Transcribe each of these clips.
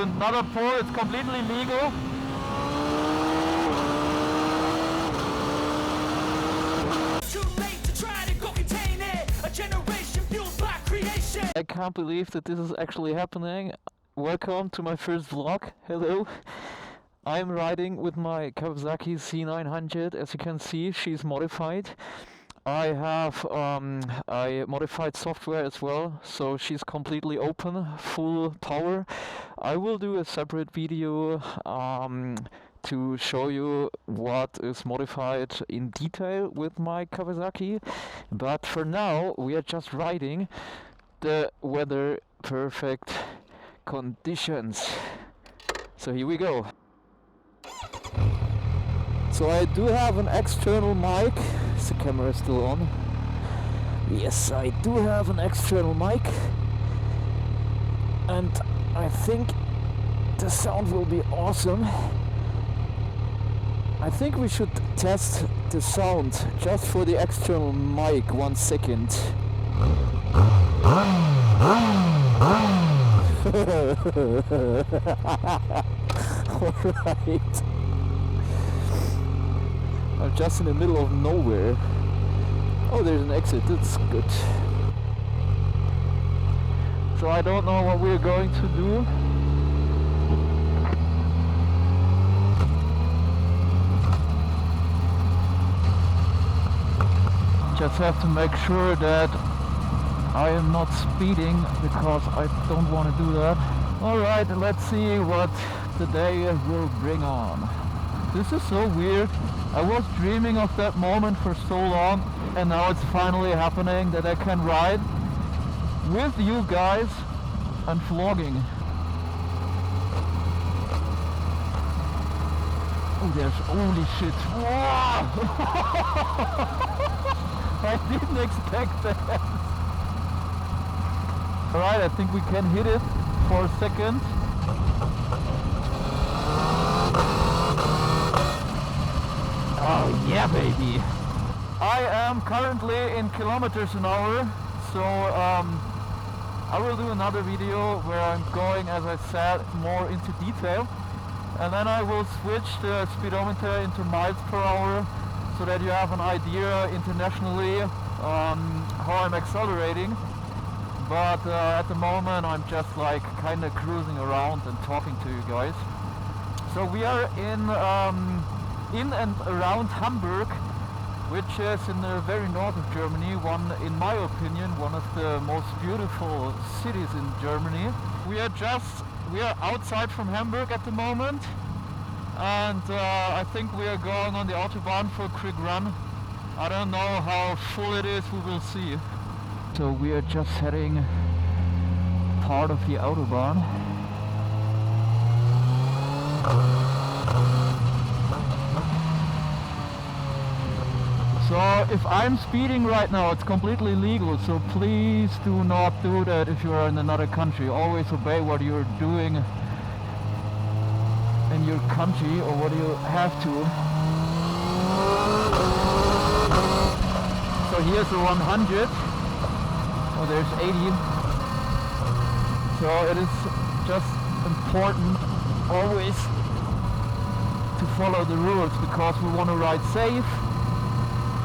another pole. It's completely legal. I can't believe that this is actually happening. Welcome to my first vlog. Hello. I'm riding with my Kawasaki Z900. As you can see, she's modified. I have I modified software as well, so she's completely open, full power. I will do a separate video to show you what is modified in detail with my Kawasaki. But for now, we are just riding the weather perfect conditions. So here we go. So I do have an external mic. Is the camera still on? Yes, I do have an external mic. And I think the sound will be awesome. I think we should test the sound just for the external mic. 1 second. Alright. I'm just in the middle of nowhere. Oh, there's an exit, that's good. So I don't know what we're going to do. Just have to make sure that I am not speeding, because I don't want to do that. Alright, let's see what the day will bring on. This is so weird. I was dreaming of that moment for so long, and now it's finally happening that I can ride with you guys and vlogging. Oh, there's holy shit. I didn't expect that. Alright, I think we can hit it for a second. Oh yeah, baby! I am currently in kilometers an hour, so I will do another video where I'm going, as I said, more into detail, and then I will switch the speedometer into miles per hour, so that you have an idea internationally how I'm accelerating. But at the moment I'm just like kind of cruising around and talking to you guys. So we are in and around Hamburg, which is in the very north of Germany, in my opinion, one of the most beautiful cities in Germany. We are outside from Hamburg at the moment, and I think we are going on the Autobahn for a quick run. I don't know how full it is, we will see. So we are just heading part of the Autobahn. So if I'm speeding right now, it's completely legal, so please do not do that if you are in another country. Always obey what you're doing in your country, or what you have to. So here's the 100. Oh, there's 80. So it is just important always to follow the rules, because we want to ride safe.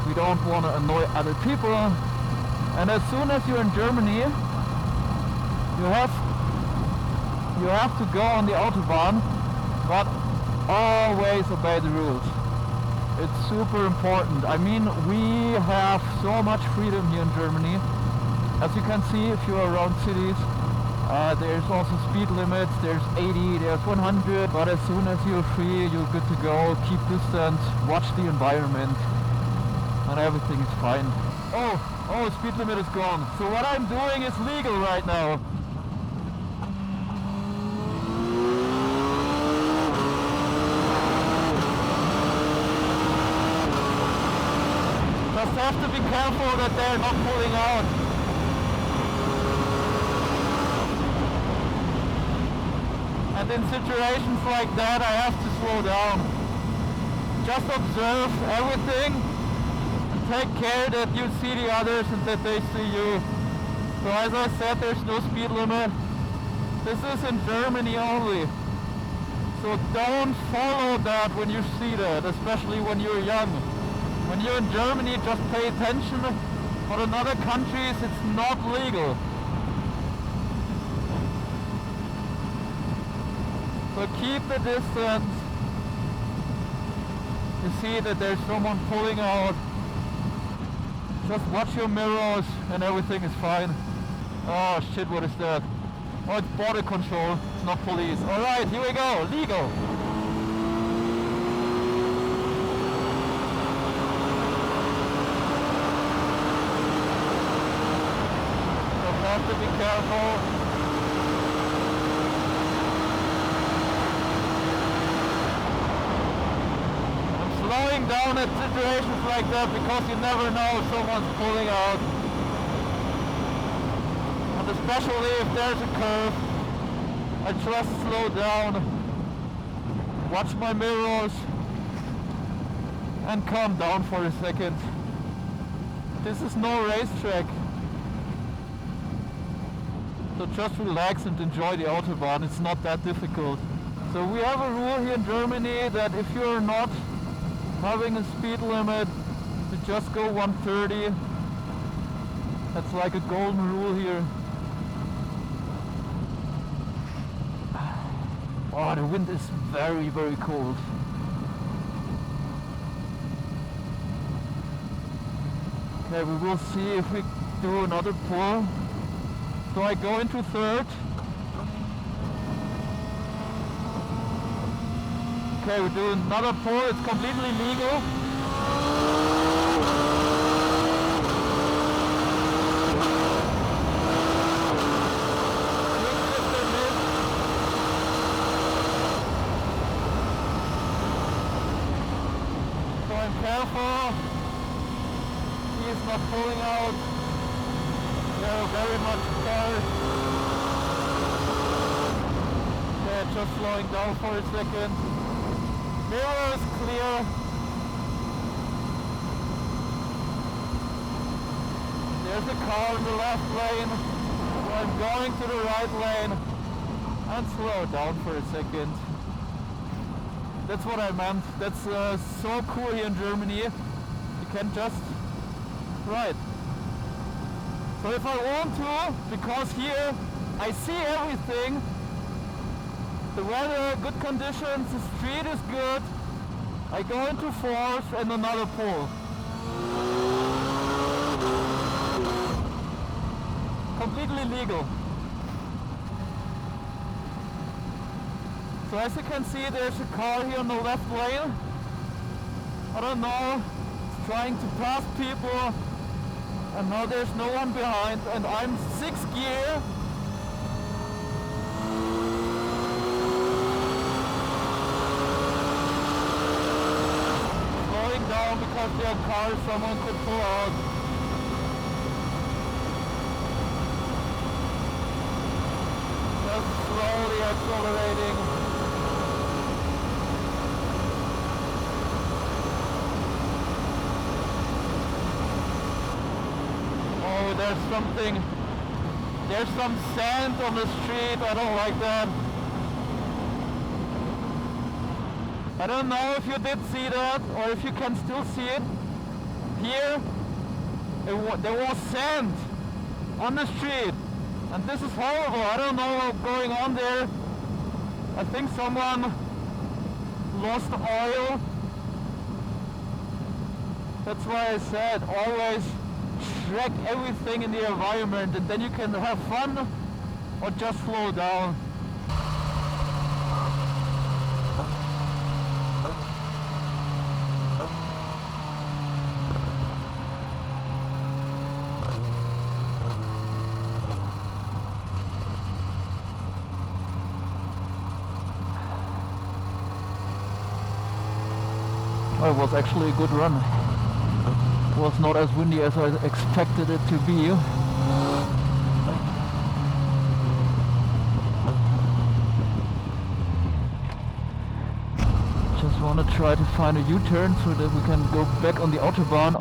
We don't want to annoy other people. And as soon as you're in Germany, you have to go on the Autobahn, but always obey the rules. It's super important. I mean, we have so much freedom here in Germany. As you can see, if you're around cities, there's also speed limits. There's 80, there's 100, but as soon as you're free, you're good to go. Keep distance, watch the environment, and everything is fine. Oh, speed limit is gone. So what I'm doing is legal right now. Just have to be careful that they're not pulling out. And in situations like that, I have to slow down. Just observe everything and take care that you see the others and that they see you. So as I said, there's no speed limit. This is in Germany only. So don't follow that when you see that, especially when you're young. When you're in Germany, just pay attention. But in other countries, it's not legal. So keep the distance. You see that there's someone pulling out. Just watch your mirrors and everything is fine. Oh shit, what is that? Oh, it's border control, it's not police. Alright, here we go, legal. So have to be careful. I'm slowing down at situations like that because you never know if someone's pulling out. Especially if there's a curve, I just slow down, watch my mirrors, and calm down for a second. This is no racetrack. So just relax and enjoy the Autobahn, it's not that difficult. So we have a rule here in Germany that if you're not having a speed limit, you just go 130. That's like a golden rule here. Oh, the wind is very, very cold. Okay, we will see if we do another pull. So I go into third. Okay, we do another pull. It's completely legal. Careful, he is not pulling out. They're very much scared. Okay, just slowing down for a second. Mirror is clear. There's a car in the left lane, so I'm going to the right lane and slow down for a second. That's what I meant. That's so cool here in Germany. You can just ride. So if I want to, because here I see everything, the weather, good conditions, the street is good, I go into fourth and another pull. Completely legal. So as you can see, there's a car here on the left lane. I don't know, it's trying to pass people. And now there's no one behind and I'm 6th gear. Slowing down because there are cars someone could pull out. Just slowly accelerating. There's some sand on the street, I don't like that. I don't know if you did see that or if you can still see it. Here, there was sand on the street and this is horrible. I don't know what's going on there. I think someone lost oil. That's why I said always track everything in the environment and then you can have fun or just slow down. Well, it was actually a good run. It was not as windy as I expected it to be. Just want to try to find a U-turn so that we can go back on the Autobahn.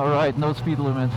Alright, no speed limit.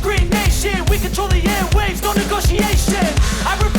Screen nation, we control the airwaves, no negotiation.